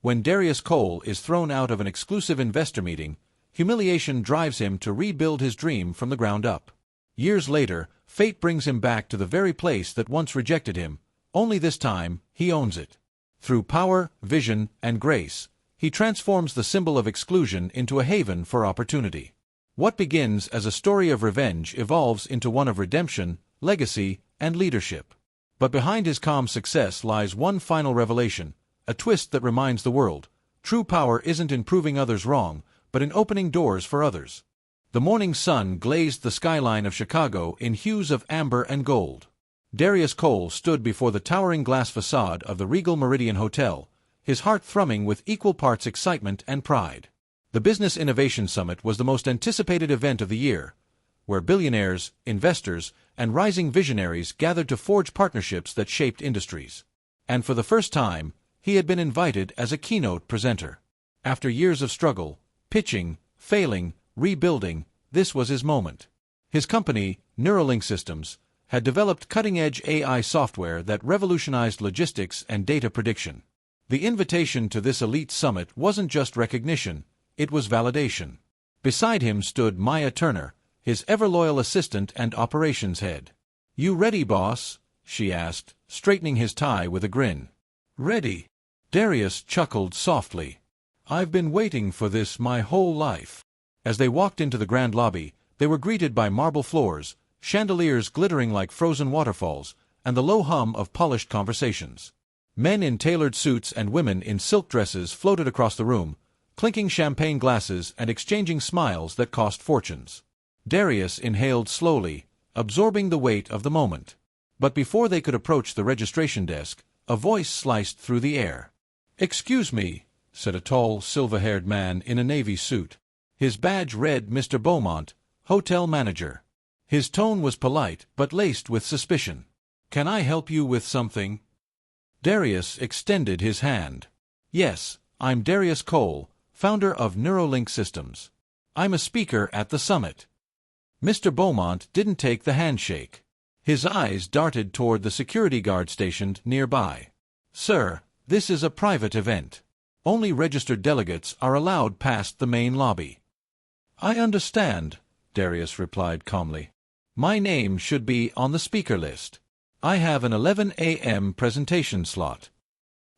When Darius Cole is thrown out of an exclusive investor meeting, humiliation drives him to rebuild his dream from the ground up. Years later, fate brings him back to the very place that once rejected him, only this time, he owns it. Through power, vision, and grace, he transforms the symbol of exclusion into a haven for opportunity. What begins as a story of revenge evolves into one of redemption, legacy, and leadership. But behind his calm success lies one final revelation, a twist that reminds the world: true power isn't in proving others wrong, but in opening doors for others. The morning sun glazed the skyline of Chicago in hues of amber and gold. Darius Cole stood before the towering glass facade of the Regal Meridian Hotel, his heart thrumming with equal parts excitement and pride. The Business Innovation Summit was the most anticipated event of the year, where billionaires, investors, and rising visionaries gathered to forge partnerships that shaped industries. And for the first time, he had been invited as a keynote presenter. After years of struggle, pitching, failing, rebuilding, this was his moment. His company, Neuralink Systems, had developed cutting-edge AI software that revolutionized logistics and data prediction. The invitation to this elite summit wasn't just recognition, it was validation. Beside him stood Maya Turner, his ever-loyal assistant and operations head. "You ready, boss?" she asked, straightening his tie with a grin. "Ready." Darius chuckled softly. "I've been waiting for this my whole life." As they walked into the grand lobby, they were greeted by marble floors, chandeliers glittering like frozen waterfalls, and the low hum of polished conversations. Men in tailored suits and women in silk dresses floated across the room, clinking champagne glasses and exchanging smiles that cost fortunes. Darius inhaled slowly, absorbing the weight of the moment. But before they could approach the registration desk, a voice sliced through the air. "Excuse me," said a tall, silver-haired man in a navy suit. His badge read Mr. Beaumont, hotel manager. His tone was polite but laced with suspicion. "Can I help you with something?" Darius extended his hand. "Yes, I'm Darius Cole, founder of Neuralink Systems. I'm a speaker at the summit." Mr. Beaumont didn't take the handshake. His eyes darted toward the security guard stationed nearby. "Sir, this is a private event. Only registered delegates are allowed past the main lobby." "I understand," Darius replied calmly. "My name should be on the speaker list. I have an 11 a.m. presentation slot."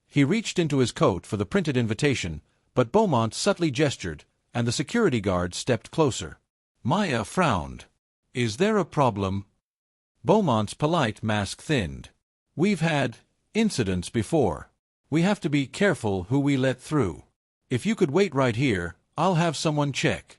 He reached into his coat for the printed invitation, but Beaumont subtly gestured, and the security guard stepped closer. Maya frowned. "Is there a problem?" Beaumont's polite mask thinned. "We've had incidents before. We have to be careful who we let through. If you could wait right here, I'll have someone check."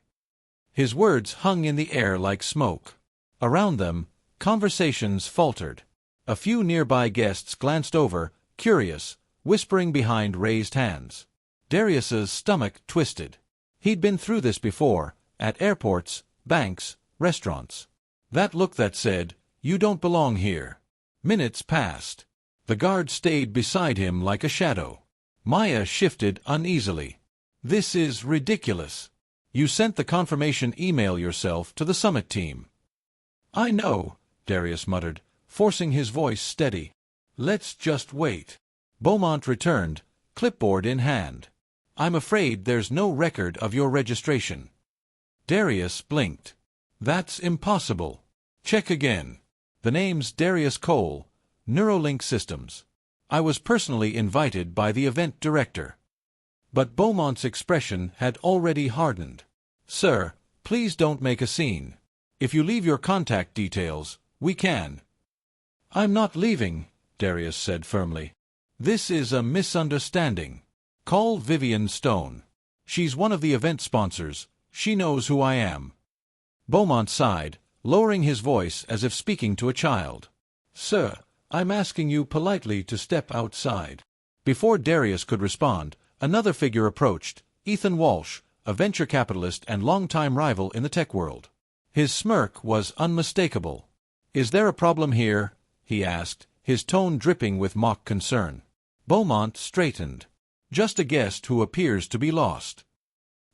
His words hung in the air like smoke. Around them, conversations faltered. A few nearby guests glanced over, curious, whispering behind raised hands. Darius's stomach twisted. He'd been through this before, at airports, banks, restaurants. That look that said, "You don't belong here." Minutes passed. The guard stayed beside him like a shadow. Maya shifted uneasily. "This is ridiculous. You sent the confirmation email yourself to the summit team." "I know," Darius muttered, forcing his voice steady. "Let's just wait." Beaumont returned, clipboard in hand. "I'm afraid there's no record of your registration." Darius blinked. "That's impossible. Check again. The name's Darius Cole, Neuralink Systems. I was personally invited by the event director." But Beaumont's expression had already hardened. "Sir, please don't make a scene. If you leave your contact details, we can." "I'm not leaving," Darius said firmly. "This is a misunderstanding. Call Vivian Stone. She's one of the event sponsors. She knows who I am." Beaumont sighed, lowering his voice as if speaking to a child. "Sir, I'm asking you politely to step outside." Before Darius could respond, another figure approached, Ethan Walsh, a venture capitalist and longtime rival in the tech world. His smirk was unmistakable. "Is there a problem here?" he asked, his tone dripping with mock concern. Beaumont straightened. "Just a guest who appears to be lost."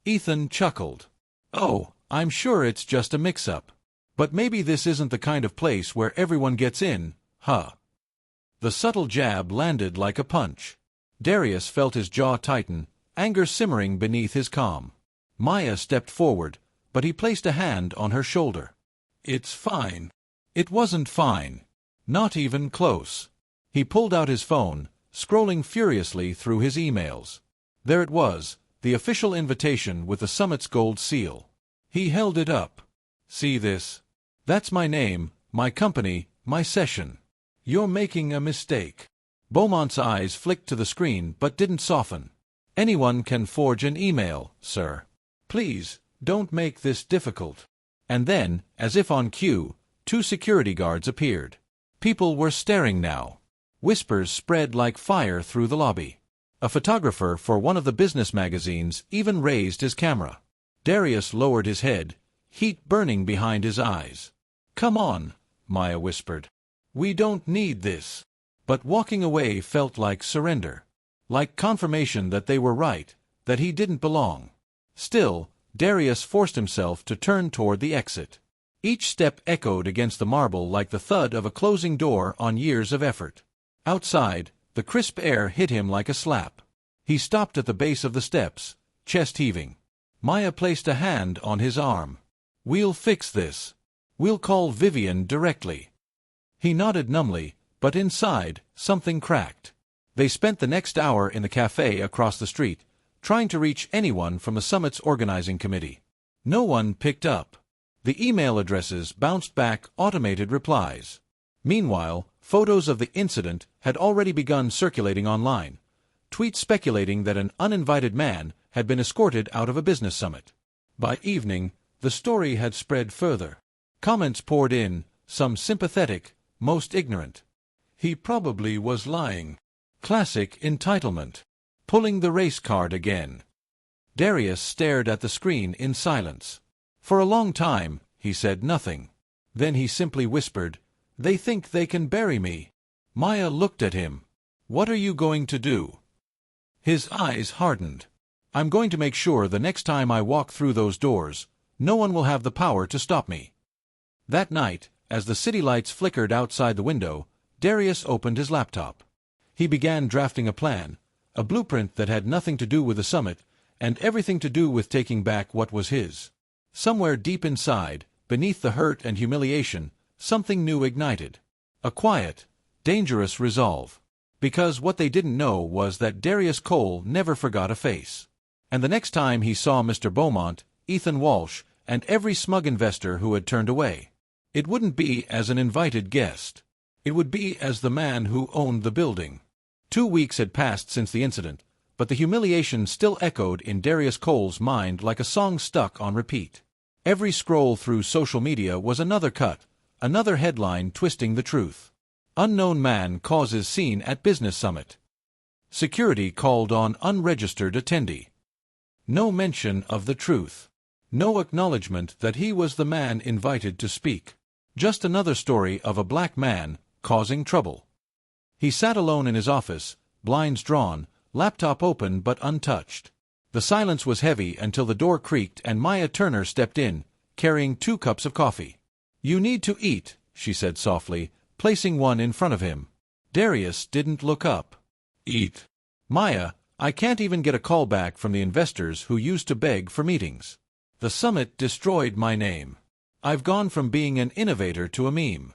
Ethan chuckled. "Oh, I'm sure it's just a mix-up. But maybe this isn't the kind of place where everyone gets in, huh?" The subtle jab landed like a punch. Darius felt his jaw tighten, anger simmering beneath his calm. Maya stepped forward, but he placed a hand on her shoulder. "It's fine." It wasn't fine. Not even close. He pulled out his phone, scrolling furiously through his emails. There it was, the official invitation with the summit's gold seal. He held it up. "See this? That's my name, my company, my session. You're making a mistake." Beaumont's eyes flicked to the screen but didn't soften. "Anyone can forge an email, sir. Please, don't make this difficult." And then, as if on cue, 2 security guards appeared. People were staring now. Whispers spread like fire through the lobby. A photographer for one of the business magazines even raised his camera. Darius lowered his head, heat burning behind his eyes. "Come on," Maya whispered. "We don't need this." But walking away felt like surrender. Like confirmation that they were right, that he didn't belong. Still, Darius forced himself to turn toward the exit. Each step echoed against the marble like the thud of a closing door on years of effort. Outside, the crisp air hit him like a slap. He stopped at the base of the steps, chest heaving. Maya placed a hand on his arm. "We'll fix this. We'll call Vivian directly." He nodded numbly, but inside, something cracked. They spent the next hour in the cafe across the street, trying to reach anyone from the summit's organizing committee. No one picked up. The email addresses bounced back automated replies. Meanwhile, photos of the incident had already begun circulating online. Tweets speculating that an uninvited man had been escorted out of a business summit. By evening, the story had spread further. Comments poured in, some sympathetic, most ignorant. "He probably was lying. Classic entitlement. Pulling the race card again." Darius stared at the screen in silence. For a long time, he said nothing. Then he simply whispered, "They think they can bury me." Maya looked at him. "What are you going to do?" His eyes hardened. "I'm going to make sure the next time I walk through those doors, no one will have the power to stop me." That night, as the city lights flickered outside the window, Darius opened his laptop. He began drafting a plan, a blueprint that had nothing to do with the summit, and everything to do with taking back what was his. Somewhere deep inside, beneath the hurt and humiliation, something new ignited. A quiet, dangerous resolve. Because what they didn't know was that Darius Cole never forgot a face. And the next time he saw Mr. Beaumont, Ethan Walsh, and every smug investor who had turned away, it wouldn't be as an invited guest. It would be as the man who owned the building. 2 weeks had passed since the incident, but the humiliation still echoed in Darius Cole's mind like a song stuck on repeat. Every scroll through social media was another cut, another headline twisting the truth. Unknown man causes scene at business summit. Security called on unregistered attendee. No mention of the truth. No acknowledgement that he was the man invited to speak. Just another story of a black man causing trouble. He sat alone in his office, blinds drawn, laptop open but untouched. The silence was heavy until the door creaked and Maya Turner stepped in, carrying 2 cups of coffee. "You need to eat," she said softly, placing one in front of him. Darius didn't look up. "Eat." "Maya, I can't even get a call back from the investors who used to beg for meetings. The summit destroyed my name. I've gone from being an innovator to a meme."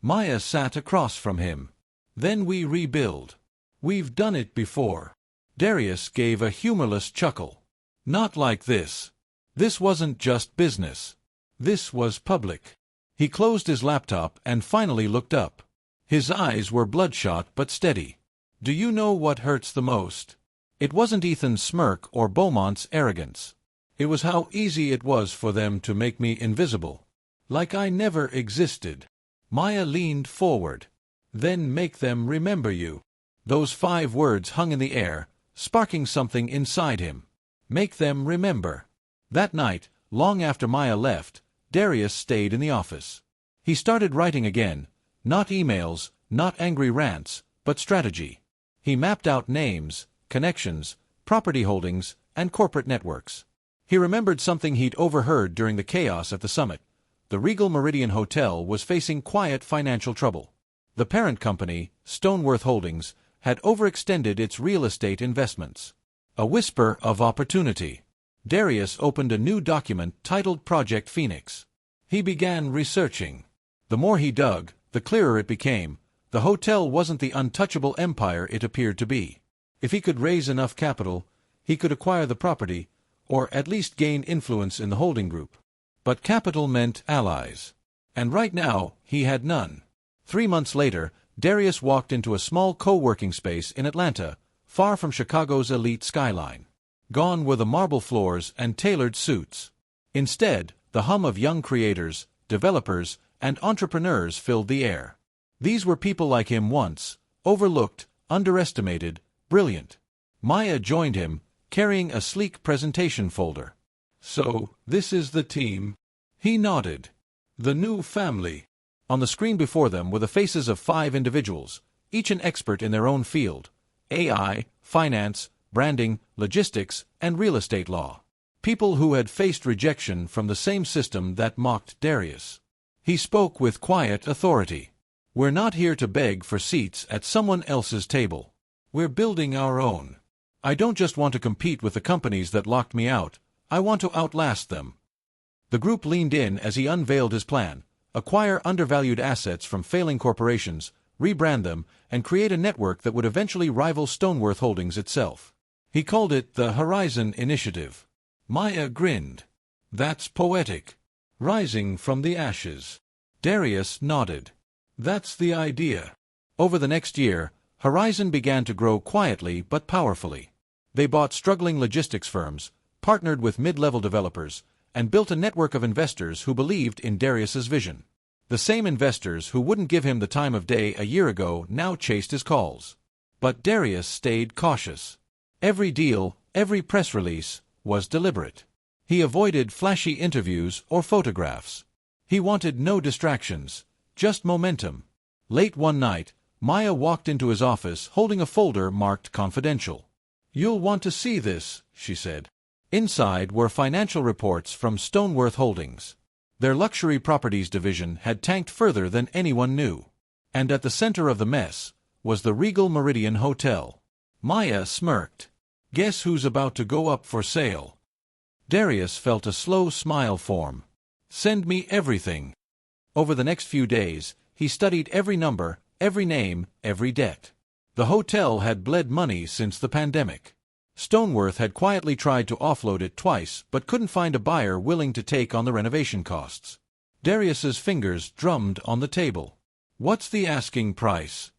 Maya sat across from him. "Then we rebuild. We've done it before." Darius gave a humorless chuckle. "Not like this. This wasn't just business. This was public." He closed his laptop and finally looked up. His eyes were bloodshot but steady. "Do you know what hurts the most? It wasn't Ethan's smirk or Beaumont's arrogance. It was how easy it was for them to make me invisible. Like I never existed." Maya leaned forward. "Then make them remember you." Those 5 words hung in the air, sparking something inside him. Make them remember. That night, long after Maya left, Darius stayed in the office. He started writing again, not emails, not angry rants, but strategy. He mapped out names, connections, property holdings, and corporate networks. He remembered something he'd overheard during the chaos at the summit. The Regal Meridian Hotel was facing quiet financial trouble. The parent company, Stoneworth Holdings, had overextended its real estate investments. A whisper of opportunity. Darius opened a new document titled Project Phoenix. He began researching. The more he dug, the clearer it became. The hotel wasn't the untouchable empire it appeared to be. If he could raise enough capital, he could acquire the property, or at least gain influence in the holding group. But capital meant allies. And right now, he had none. 3 months later, Darius walked into a small co-working space in Atlanta, far from Chicago's elite skyline. Gone were the marble floors and tailored suits. Instead, the hum of young creators, developers, and entrepreneurs filled the air. These were people like him once, overlooked, underestimated, brilliant. Maya joined him, carrying a sleek presentation folder. "So, this is the team?" He nodded. "The new family." On the screen before them were the faces of 5 individuals, each an expert in their own field: AI, finance, branding, logistics, and real estate law. People who had faced rejection from the same system that mocked Darius. He spoke with quiet authority. "We're not here to beg for seats at someone else's table. We're building our own. I don't just want to compete with the companies that locked me out, I want to outlast them." The group leaned in as he unveiled his plan: acquire undervalued assets from failing corporations, rebrand them, and create a network that would eventually rival Stoneworth Holdings itself. He called it the Horizon Initiative. Maya grinned. "That's poetic. Rising from the ashes." Darius nodded. "That's the idea." Over the next year, Horizon began to grow quietly but powerfully. They bought struggling logistics firms, partnered with mid-level developers, and built a network of investors who believed in Darius's vision. The same investors who wouldn't give him the time of day a year ago now chased his calls. But Darius stayed cautious. Every deal, every press release, was deliberate. He avoided flashy interviews or photographs. He wanted no distractions, just momentum. Late one night, Maya walked into his office holding a folder marked confidential. "You'll want to see this," she said. Inside were financial reports from Stoneworth Holdings. Their luxury properties division had tanked further than anyone knew. And at the center of the mess was the Regal Meridian Hotel. Maya smirked. "Guess who's about to go up for sale?" Darius felt a slow smile form. "Send me everything." Over the next few days, he studied every number, every name, every debt. The hotel had bled money since the pandemic. Stoneworth had quietly tried to offload it twice but couldn't find a buyer willing to take on the renovation costs. Darius's fingers drummed on the table. "What's the asking price?"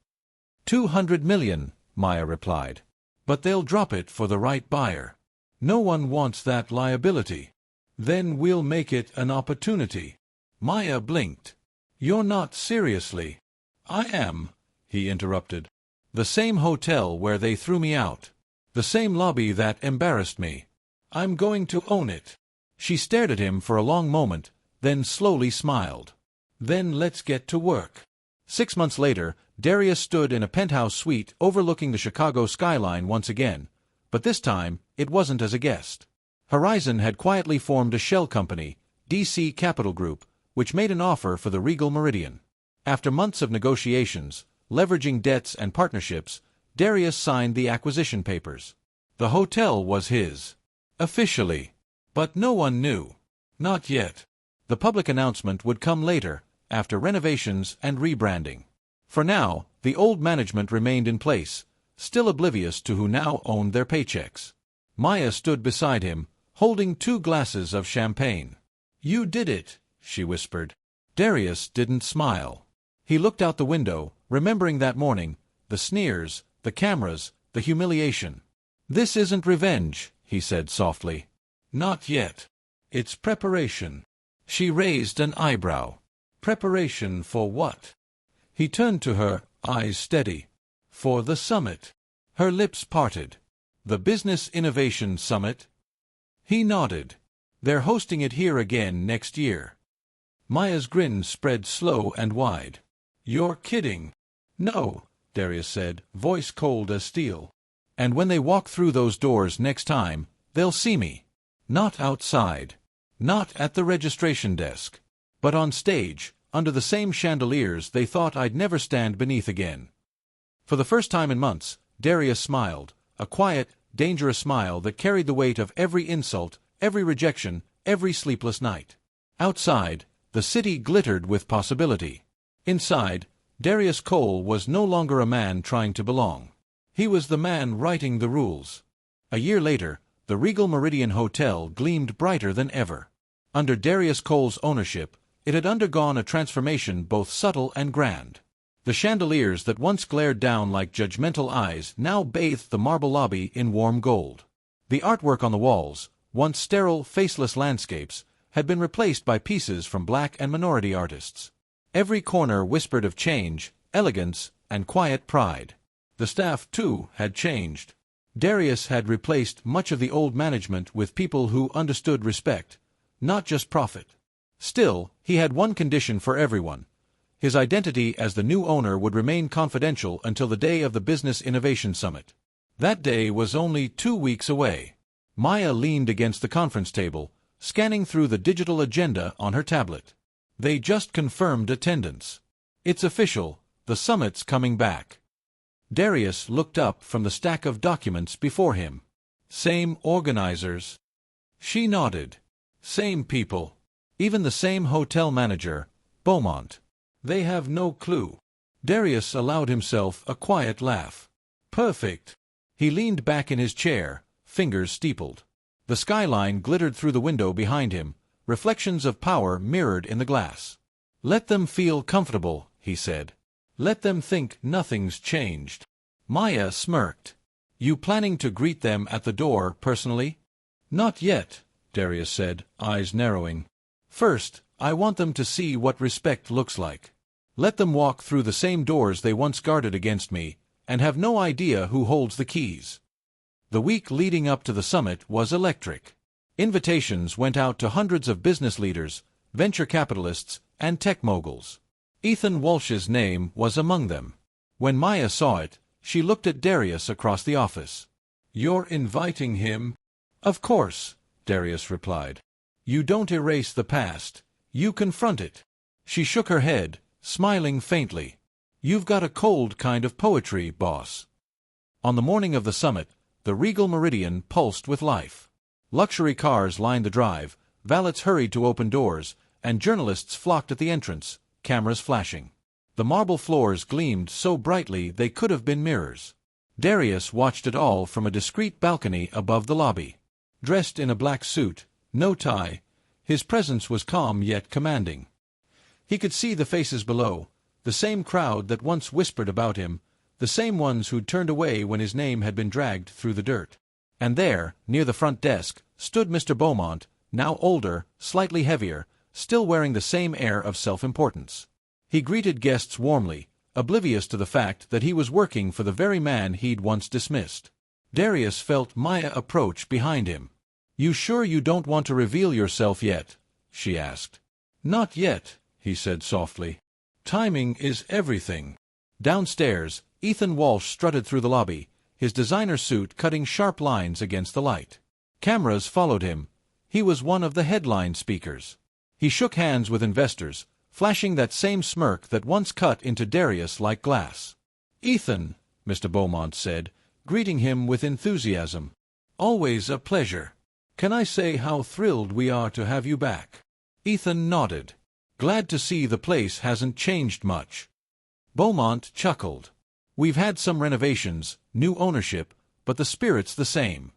$200 million, Maya replied. "But they'll drop it for the right buyer. No one wants that liability." "Then we'll make it an opportunity." Maya blinked. "You're not seriously?" "I am," he interrupted. "The same hotel where they threw me out. The same lobby that embarrassed me. I'm going to own it." She stared at him for a long moment, then slowly smiled. "Then let's get to work." 6 months later, Darius stood in a penthouse suite overlooking the Chicago skyline once again, but this time it wasn't as a guest. Horizon had quietly formed a shell company, DC Capital Group, which made an offer for the Regal Meridian. After months of negotiations, leveraging debts and partnerships, Darius signed the acquisition papers. The hotel was his. Officially. But no one knew. Not yet. The public announcement would come later, after renovations and rebranding. For now, the old management remained in place, still oblivious to who now owned their paychecks. Maya stood beside him, holding 2 glasses of champagne. "You did it," she whispered. Darius didn't smile. He looked out the window, remembering that morning, the sneers, the cameras, the humiliation. "This isn't revenge," he said softly. "Not yet. It's preparation." She raised an eyebrow. "Preparation for what?" He turned to her, eyes steady. "For the summit." Her lips parted. "The Business Innovation Summit?" He nodded. "They're hosting it here again next year." Maya's grin spread slow and wide. "You're kidding." "No," Darius said, voice cold as steel. "And when they walk through those doors next time, they'll see me. Not outside. Not at the registration desk. But on stage, under the same chandeliers they thought I'd never stand beneath again." For the first time in months, Darius smiled, a quiet, dangerous smile that carried the weight of every insult, every rejection, every sleepless night. Outside, the city glittered with possibility. Inside, Darius Cole was no longer a man trying to belong. He was the man writing the rules. A year later, the Regal Meridian Hotel gleamed brighter than ever. Under Darius Cole's ownership, it had undergone a transformation both subtle and grand. The chandeliers that once glared down like judgmental eyes now bathed the marble lobby in warm gold. The artwork on the walls, once sterile, faceless landscapes, had been replaced by pieces from black and minority artists. Every corner whispered of change, elegance, and quiet pride. The staff, too, had changed. Darius had replaced much of the old management with people who understood respect, not just profit. Still, he had one condition for everyone. His identity as the new owner would remain confidential until the day of the Business Innovation Summit. That day was only 2 weeks away. Maya leaned against the conference table, scanning through the digital agenda on her tablet. They just confirmed attendance. It's official, the summit's coming back. Darius looked up from the stack of documents before him. Same organizers. She nodded. Same people. Even the same hotel manager, Beaumont. They have no clue. Darius allowed himself a quiet laugh. Perfect. He leaned back in his chair, fingers steepled. The skyline glittered through the window behind him, reflections of power mirrored in the glass. Let them feel comfortable, he said. Let them think nothing's changed. Maya smirked. You planning to greet them at the door personally? Not yet, Darius said, eyes narrowing. First, I want them to see what respect looks like. Let them walk through the same doors they once guarded against me, and have no idea who holds the keys. The week leading up to the summit was electric. Invitations went out to hundreds of business leaders, venture capitalists, and tech moguls. Ethan Walsh's name was among them. When Maya saw it, she looked at Darius across the office. You're inviting him? Of course, Darius replied. You don't erase the past, you confront it. She shook her head, smiling faintly. You've got a cold kind of poetry, boss. On the morning of the summit, the Regal Meridian pulsed with life. Luxury cars lined the drive, valets hurried to open doors, and journalists flocked at the entrance, cameras flashing. The marble floors gleamed so brightly they could have been mirrors. Darius watched it all from a discreet balcony above the lobby. Dressed in a black suit, no tie, his presence was calm yet commanding. He could see the faces below, the same crowd that once whispered about him, the same ones who'd turned away when his name had been dragged through the dirt. And there, near the front desk, stood Mr. Beaumont, now older, slightly heavier, still wearing the same air of self-importance. He greeted guests warmly, oblivious to the fact that he was working for the very man he'd once dismissed. Darius felt Maya approach behind him. You sure you don't want to reveal yourself yet? She asked. Not yet, he said softly. Timing is everything. Downstairs, Ethan Walsh strutted through the lobby, his designer suit cutting sharp lines against the light. Cameras followed him. He was one of the headline speakers. He shook hands with investors, flashing that same smirk that once cut into Darius like glass. Ethan, Mr. Beaumont said, greeting him with enthusiasm. Always a pleasure. Can I say how thrilled we are to have you back? Ethan nodded. Glad to see the place hasn't changed much. Beaumont chuckled. We've had some renovations, new ownership, but the spirit's the same.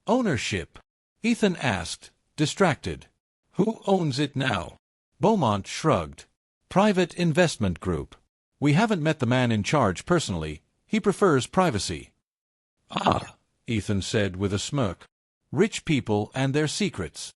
Ownership? Ethan asked, distracted. Who owns it now? Beaumont shrugged. Private investment group. We haven't met the man in charge personally. He prefers privacy. Ah, Ethan said with a smirk. Rich people and their secrets.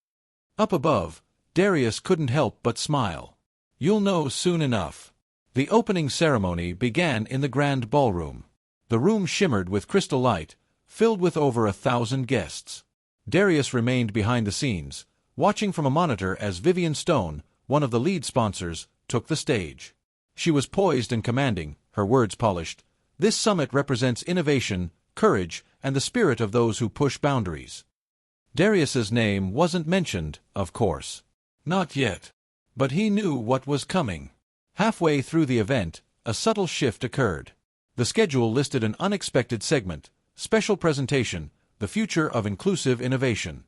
Up above, Darius couldn't help but smile. You'll know soon enough. The opening ceremony began in the grand ballroom. The room shimmered with crystal light, filled with over 1,000 guests. Darius remained behind the scenes, watching from a monitor as Vivian Stone, one of the lead sponsors, took the stage. She was poised and commanding, her words polished. This summit represents innovation, courage, and the spirit of those who push boundaries. Darius's name wasn't mentioned, of course. Not yet. But he knew what was coming. Halfway through the event, a subtle shift occurred. The schedule listed an unexpected segment, special presentation, the future of inclusive innovation.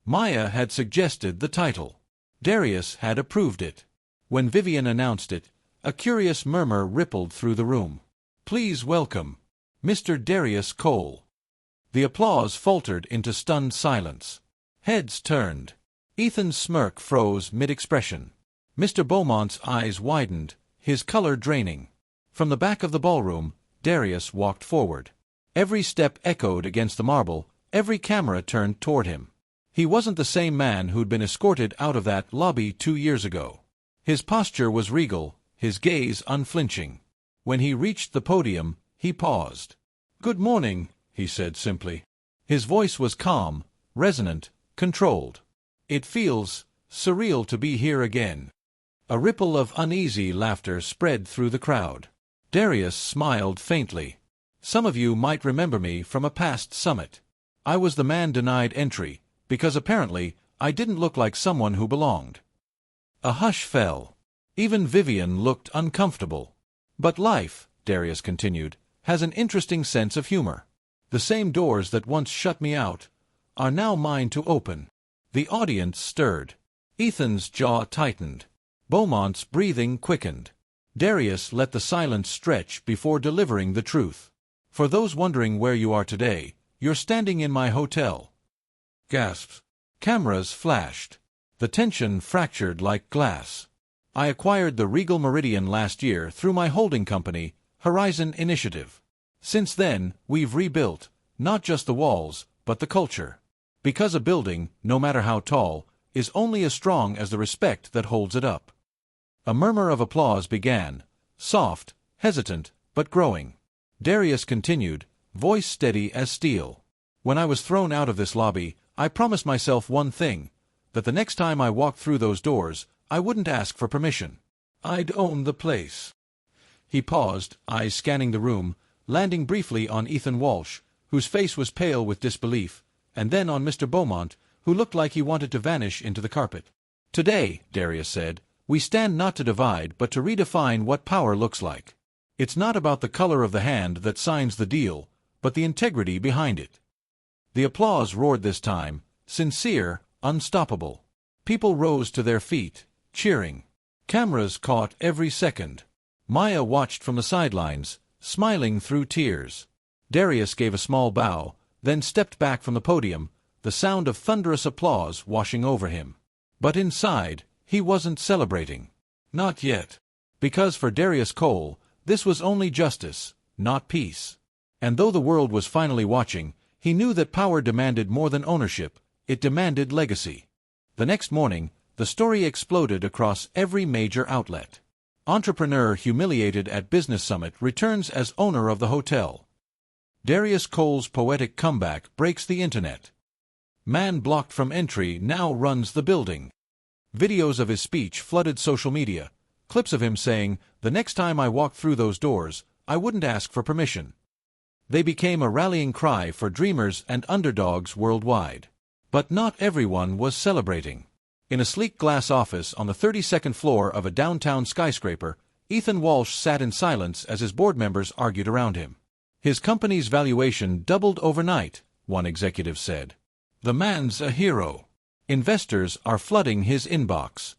Maya had suggested the title. Darius had approved it. When Vivian announced it, a curious murmur rippled through the room. "Please welcome Mr. Darius Cole." The applause faltered into stunned silence. Heads turned. Ethan's smirk froze mid-expression. Mr. Beaumont's eyes widened, his color draining. From the back of the ballroom, Darius walked forward. Every step echoed against the marble, every camera turned toward him. He wasn't the same man who'd been escorted out of that lobby 2 years ago. His posture was regal, his gaze unflinching. When he reached the podium, he paused. "Good morning," he said simply. His voice was calm, resonant, controlled. "It feels surreal to be here again." A ripple of uneasy laughter spread through the crowd. Darius smiled faintly. "Some of you might remember me from a past summit. I was the man denied entry, because apparently I didn't look like someone who belonged." A hush fell. Even Vivian looked uncomfortable. "But life," Darius continued, "has an interesting sense of humor. The same doors that once shut me out are now mine to open." The audience stirred. Ethan's jaw tightened. Beaumont's breathing quickened. Darius let the silence stretch before delivering the truth. "For those wondering where you are today, you're standing in my hotel." Gasps. Cameras flashed. The tension fractured like glass. "I acquired the Regal Meridian last year through my holding company, Horizon Initiative. Since then, we've rebuilt, not just the walls, but the culture. Because a building, no matter how tall, is only as strong as the respect that holds it up." A murmur of applause began, soft, hesitant, but growing. Darius continued, voice steady as steel. "When I was thrown out of this lobby, I promised myself one thing, that the next time I walked through those doors, I wouldn't ask for permission. I'd own the place." He paused, eyes scanning the room, landing briefly on Ethan Walsh, whose face was pale with disbelief, and then on Mr. Beaumont, who looked like he wanted to vanish into the carpet. "Today," Darius said, "we stand not to divide but to redefine what power looks like. It's not about the color of the hand that signs the deal, but the integrity behind it." The applause roared this time, sincere, unstoppable. People rose to their feet, cheering. Cameras caught every second. Maya watched from the sidelines, smiling through tears. Darius gave a small bow, then stepped back from the podium, the sound of thunderous applause washing over him. But inside, he wasn't celebrating. Not yet. Because for Darius Cole, this was only justice, not peace. And though the world was finally watching, he knew that power demanded more than ownership, it demanded legacy. The next morning, the story exploded across every major outlet. Entrepreneur humiliated at business summit returns as owner of the hotel. Darius Cole's poetic comeback breaks the internet. Man blocked from entry now runs the building. Videos of his speech flooded social media, clips of him saying, "The next time I walk through those doors, I wouldn't ask for permission." They became a rallying cry for dreamers and underdogs worldwide. But not everyone was celebrating. In a sleek glass office on the 32nd floor of a downtown skyscraper, Ethan Walsh sat in silence as his board members argued around him. His company's valuation doubled overnight, one executive said. "The man's a hero. Investors are flooding his inbox."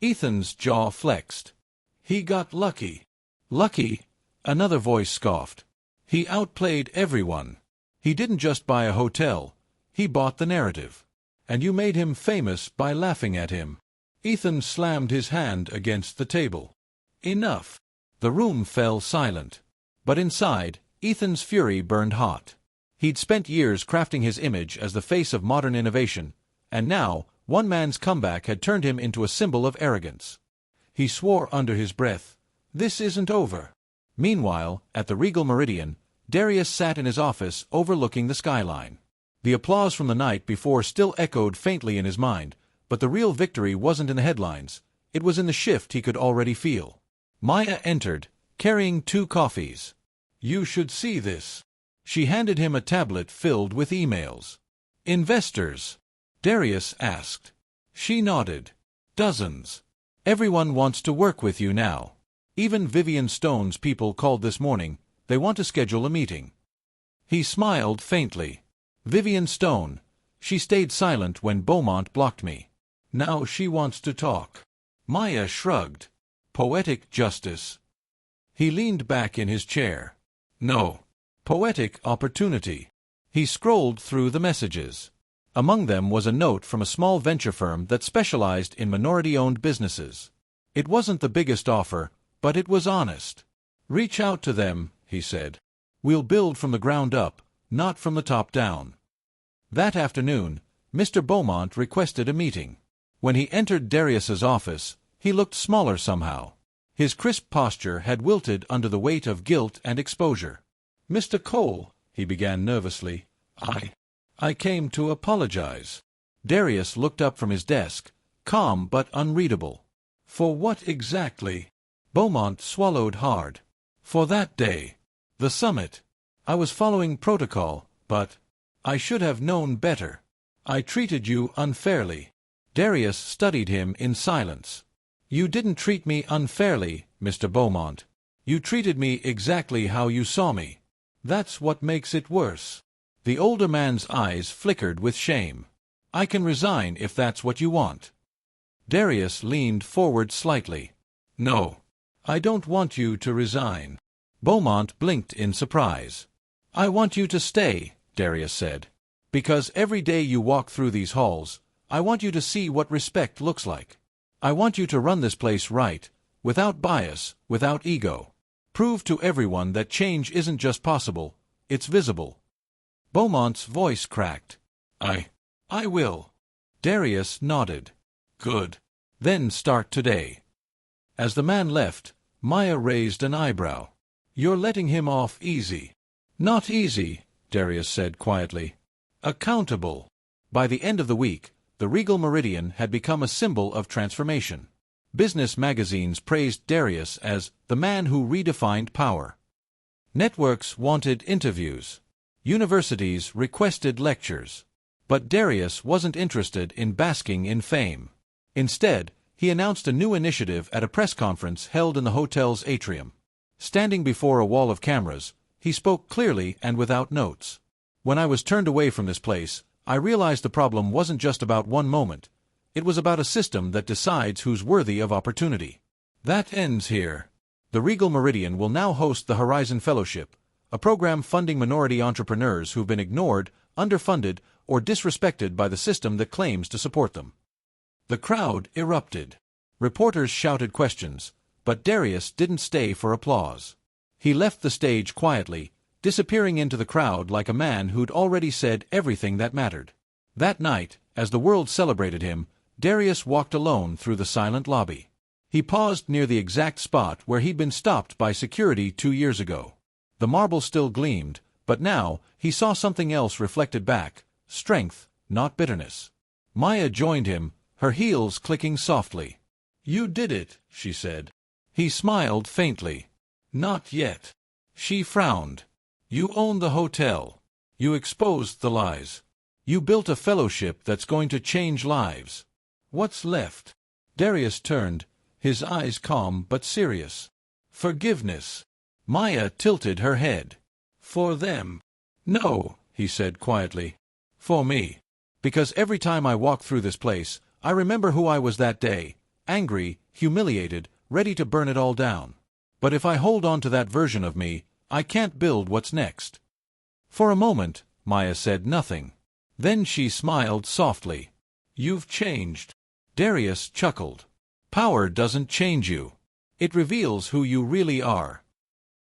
Ethan's jaw flexed. "He got lucky." "Lucky?" Another voice scoffed. "He outplayed everyone. He didn't just buy a hotel, he bought the narrative. And you made him famous by laughing at him." Ethan slammed his hand against the table. "Enough." The room fell silent. But inside, Ethan's fury burned hot. He'd spent years crafting his image as the face of modern innovation, and now, one man's comeback had turned him into a symbol of arrogance. He swore under his breath, "This isn't over." Meanwhile, at the Regal Meridian, Darius sat in his office overlooking the skyline. The applause from the night before still echoed faintly in his mind, but the real victory wasn't in the headlines, it was in the shift he could already feel. Maya entered, carrying 2 coffees. "You should see this." She handed him a tablet filled with emails. "Investors?" Darius asked. She nodded. "Dozens. Everyone wants to work with you now. Even Vivian Stone's people called this morning, They want to schedule a meeting." He smiled faintly. "Vivian Stone. She stayed silent when Beaumont blocked me. Now she wants to talk." Maya shrugged. "Poetic justice." He leaned back in his chair. "No. Poetic opportunity." He scrolled through the messages. Among them was a note from a small venture firm that specialized in minority-owned businesses. It wasn't the biggest offer, but it was honest. "Reach out to them," he said. "We'll build from the ground up, not from the top down." That afternoon, Mr. Beaumont requested a meeting. When he entered Darius's office, he looked smaller somehow. His crisp posture had wilted under the weight of guilt and exposure. "Mr. Cole," he began nervously, I came to apologize." Darius looked up from his desk, calm but unreadable. "For what exactly?" Beaumont swallowed hard. "For that day. The summit. I was following protocol, but I should have known better. I treated you unfairly." Darius studied him in silence. "You didn't treat me unfairly, Mr. Beaumont. You treated me exactly how you saw me. That's what makes it worse." The older man's eyes flickered with shame. "I can resign if that's what you want." Darius leaned forward slightly. "No, I don't want you to resign." Beaumont blinked in surprise. "I want you to stay," Darius said. "Because every day you walk through these halls, I want you to see what respect looks like. I want you to run this place right, without bias, without ego. Prove to everyone that change isn't just possible, it's visible." Beaumont's voice cracked. I will." Darius nodded. "Good. Then start today." As the man left, Maya raised an eyebrow. "You're letting him off easy." "Not easy," Darius said quietly. "Accountable." By the end of the week, the Regal Meridian had become a symbol of transformation. Business magazines praised Darius as the man who redefined power. Networks wanted interviews. Universities requested lectures. But Darius wasn't interested in basking in fame. Instead, he announced a new initiative at a press conference held in the hotel's atrium. Standing before a wall of cameras, he spoke clearly and without notes. "When I was turned away from this place, I realized the problem wasn't just about one moment. It was about a system that decides who's worthy of opportunity. That ends here. The Regal Meridian will now host the Horizon Fellowship, a program funding minority entrepreneurs who've been ignored, underfunded, or disrespected by the system that claims to support them." The crowd erupted. Reporters shouted questions, but Darius didn't stay for applause. He left the stage quietly, disappearing into the crowd like a man who'd already said everything that mattered. That night, as the world celebrated him, Darius walked alone through the silent lobby. He paused near the exact spot where he'd been stopped by security 2 years ago. The marble still gleamed, but now he saw something else reflected back: strength, not bitterness. Maya joined him, her heels clicking softly. "You did it," she said. He smiled faintly. "Not yet." She frowned. "You own the hotel. You exposed the lies. You built a fellowship that's going to change lives. What's left?" Darius turned, his eyes calm but serious. "Forgiveness." Maya tilted her head. "For them?" "No," he said quietly. "For me. Because every time I walk through this place, I remember who I was that day, angry, humiliated, ready to burn it all down. But if I hold on to that version of me, I can't build what's next." For a moment, Maya said nothing. Then she smiled softly. "You've changed." Darius chuckled. "Power doesn't change you. It reveals who you really are."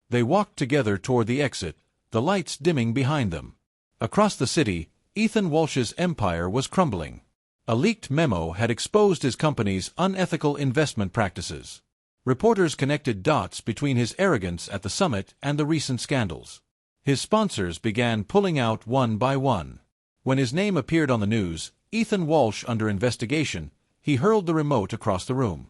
They walked together toward the exit, the lights dimming behind them. Across the city, Ethan Walsh's empire was crumbling. A leaked memo had exposed his company's unethical investment practices. Reporters connected dots between his arrogance at the summit and the recent scandals. His sponsors began pulling out one by one. When his name appeared on the news, Ethan Walsh under investigation, he hurled the remote across the room.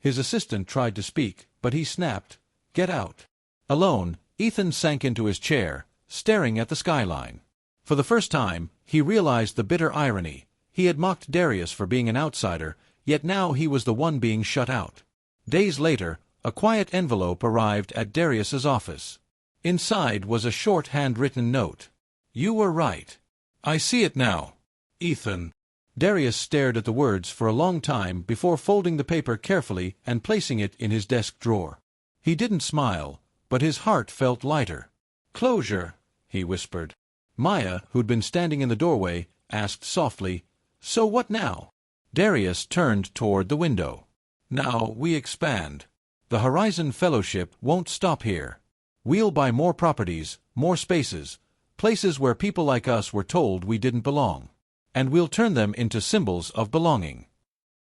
His assistant tried to speak, but he snapped, "Get out." Alone, Ethan sank into his chair, staring at the skyline. For the first time, he realized the bitter irony. He had mocked Darius for being an outsider, yet now he was the one being shut out. Days later, a quiet envelope arrived at Darius's office. Inside was a short handwritten note. "You were right. I see it now, Ethan." Darius stared at the words for a long time before folding the paper carefully and placing it in his desk drawer. He didn't smile, but his heart felt lighter. "Closure," he whispered. Maya, who'd been standing in the doorway, asked softly, "So what now?" Darius turned toward the window. "Now we expand. The Horizon Fellowship won't stop here. We'll buy more properties, more spaces, places where people like us were told we didn't belong. And we'll turn them into symbols of belonging."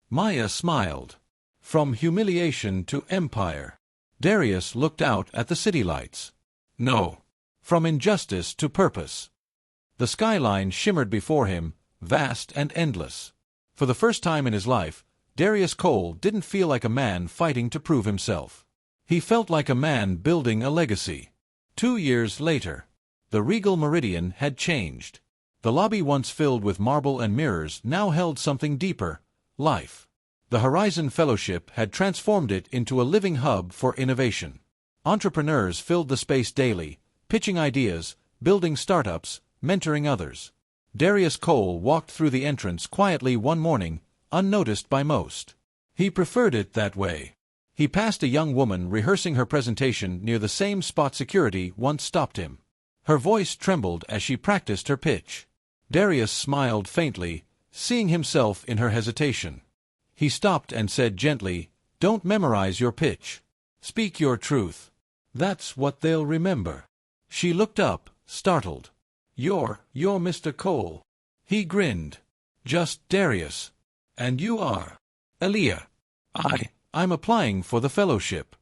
Maya smiled. "From humiliation to empire." Darius looked out at the city lights. "No. From injustice to purpose." The skyline shimmered before him, vast and endless. For the first time in his life, Darius Cole didn't feel like a man fighting to prove himself. He felt like a man building a legacy. 2 years later, the Regal Meridian had changed. The lobby once filled with marble and mirrors now held something deeper: life. The Horizon Fellowship had transformed it into a living hub for innovation. Entrepreneurs filled the space daily, pitching ideas, building startups, mentoring others. Darius Cole walked through the entrance quietly one morning, unnoticed by most. He preferred it that way. He passed a young woman rehearsing her presentation near the same spot security once stopped him. Her voice trembled as she practiced her pitch. Darius smiled faintly, seeing himself in her hesitation. He stopped and said gently, "Don't memorize your pitch. Speak your truth. That's what they'll remember." She looked up, startled. You're Mr. Cole." He grinned. "Just Darius. And you are?" "Aaliyah. I'm applying for the fellowship."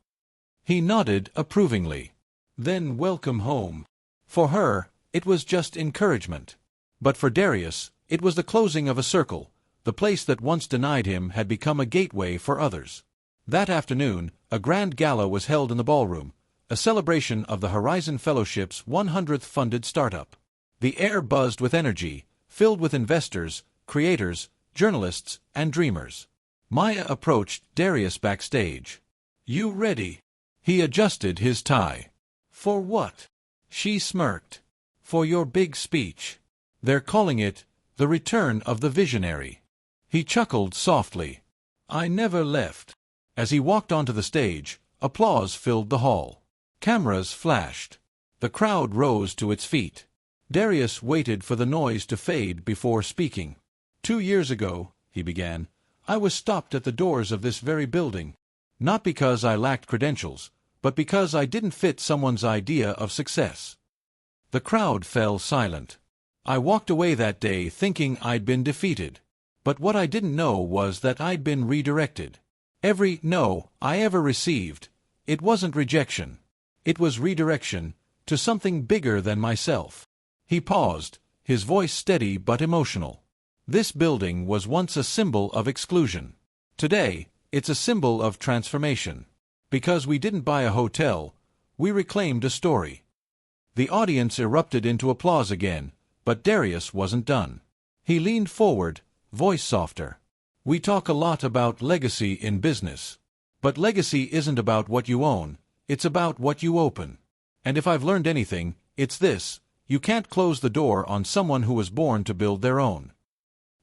He nodded approvingly. "Then welcome home." For her, it was just encouragement. But for Darius, it was the closing of a circle. The place that once denied him had become a gateway for others. That afternoon, a grand gala was held in the ballroom, a celebration of the Horizon Fellowship's 100th funded startup. The air buzzed with energy, filled with investors, creators, journalists, and dreamers. Maya approached Darius backstage. "You ready?" He adjusted his tie. "For what?" She smirked. "For your big speech. They're calling it, The Return of the Visionary." He chuckled softly. "I never left." As he walked onto the stage, applause filled the hall. Cameras flashed. The crowd rose to its feet. Darius waited for the noise to fade before speaking. "2 years ago," he began, "I was stopped at the doors of this very building. Not because I lacked credentials, but because I didn't fit someone's idea of success." The crowd fell silent. "I walked away that day thinking I'd been defeated. But what I didn't know was that I'd been redirected. Every no I ever received, it wasn't rejection. It was redirection, to something bigger than myself." He paused, his voice steady but emotional. "This building was once a symbol of exclusion. Today, it's a symbol of transformation. Because we didn't buy a hotel, we reclaimed a story." The audience erupted into applause again, but Darius wasn't done. He leaned forward, voice softer. "We talk a lot about legacy in business. But legacy isn't about what you own, it's about what you open. And if I've learned anything, it's this: you can't close the door on someone who was born to build their own."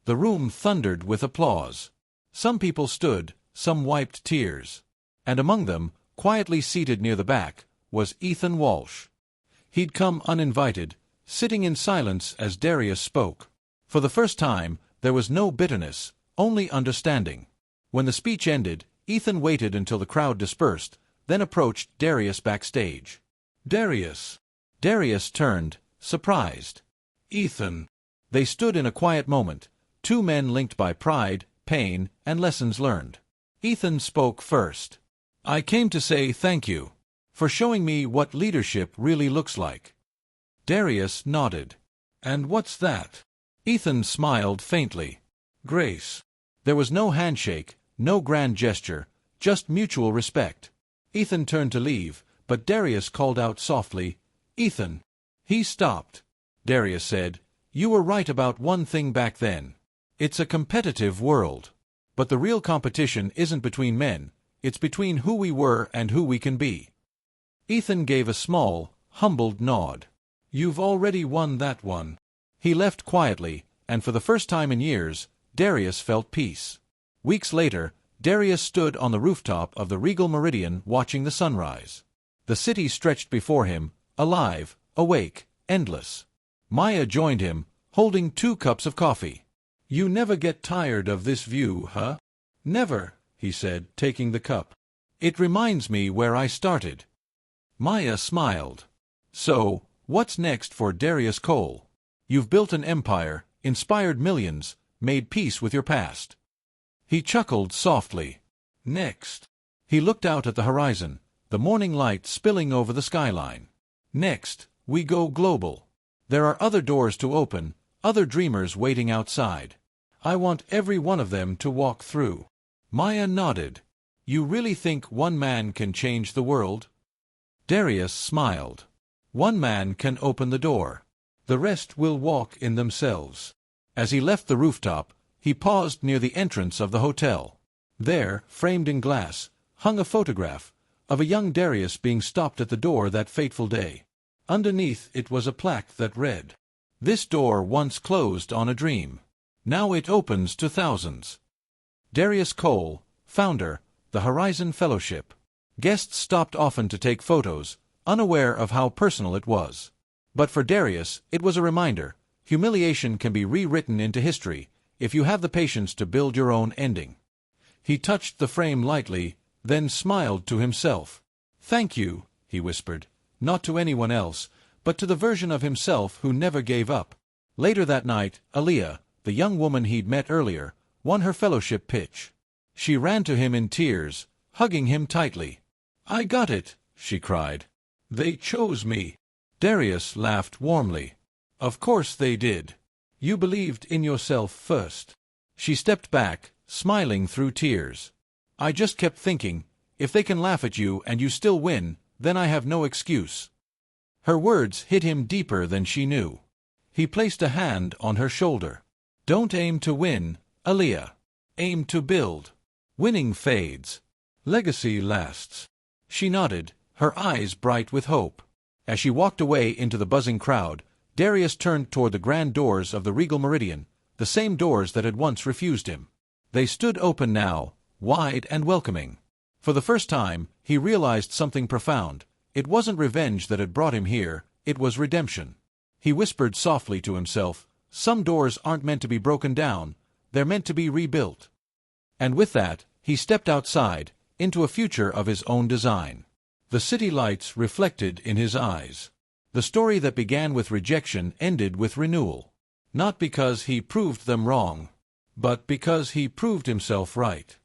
The room thundered with applause. Some people stood, some wiped tears. And among them, quietly seated near the back, was Ethan Walsh. He'd come uninvited, sitting in silence as Darius spoke. For the first time, there was no bitterness, only understanding. When the speech ended, Ethan waited until the crowd dispersed, then approached Darius backstage. "Darius." Darius turned, surprised. "Ethan." They stood in a quiet moment, two men linked by pride, pain, and lessons learned. Ethan spoke first. "I came to say thank you for showing me what leadership really looks like." Darius nodded. "And what's that?" Ethan smiled faintly. "Grace." There was no handshake, no grand gesture, just mutual respect. Ethan turned to leave, but Darius called out softly, "Ethan." He stopped. Darius said, "You were right about one thing back then. It's a competitive world. But the real competition isn't between men, it's between who we were and who we can be." Ethan gave a small, humbled nod. "You've already won that one." He left quietly, and for the first time in years, Darius felt peace. Weeks later, Darius stood on the rooftop of the Regal Meridian watching the sunrise. The city stretched before him, alive, awake, endless. Maya joined him, holding 2 cups of coffee. "You never get tired of this view, huh?" "Never," he said, taking the cup. "It reminds me where I started." Maya smiled. "So, what's next for Darius Cole? You've built an empire, inspired millions, made peace with your past." He chuckled softly. "Next." He looked out at the horizon, the morning light spilling over the skyline. "Next, we go global. There are other doors to open, other dreamers waiting outside. I want every one of them to walk through." Maya nodded. "You really think one man can change the world?" Darius smiled. "One man can open the door. The rest will walk in themselves." As he left the rooftop, he paused near the entrance of the hotel. There, framed in glass, hung a photograph of a young Darius being stopped at the door that fateful day. Underneath it was a plaque that read, "This door once closed on a dream. Now it opens to thousands." Darius Cole, founder, the Horizon Fellowship. Guests stopped often to take photos, unaware of how personal it was. But for Darius, it was a reminder: humiliation can be rewritten into history if you have the patience to build your own ending. He touched the frame lightly, then smiled to himself. "Thank you," he whispered, not to anyone else, but to the version of himself who never gave up. Later that night, Aaliyah, the young woman he'd met earlier, won her fellowship pitch. She ran to him in tears, hugging him tightly. "I got it," she cried. "They chose me." Darius laughed warmly. "Of course they did. You believed in yourself first." She stepped back, smiling through tears. "I just kept thinking, if they can laugh at you and you still win, then I have no excuse." Her words hit him deeper than she knew. He placed a hand on her shoulder. "Don't aim to win, Aaliyah. Aim to build. Winning fades. Legacy lasts." She nodded, her eyes bright with hope. As she walked away into the buzzing crowd, Darius turned toward the grand doors of the Regal Meridian, the same doors that had once refused him. They stood open now, wide and welcoming. For the first time, he realized something profound. It wasn't revenge that had brought him here, it was redemption. He whispered softly to himself, "Some doors aren't meant to be broken down, they're meant to be rebuilt." And with that, he stepped outside, into a future of his own design. The city lights reflected in his eyes. The story that began with rejection ended with renewal. Not because he proved them wrong, but because he proved himself right.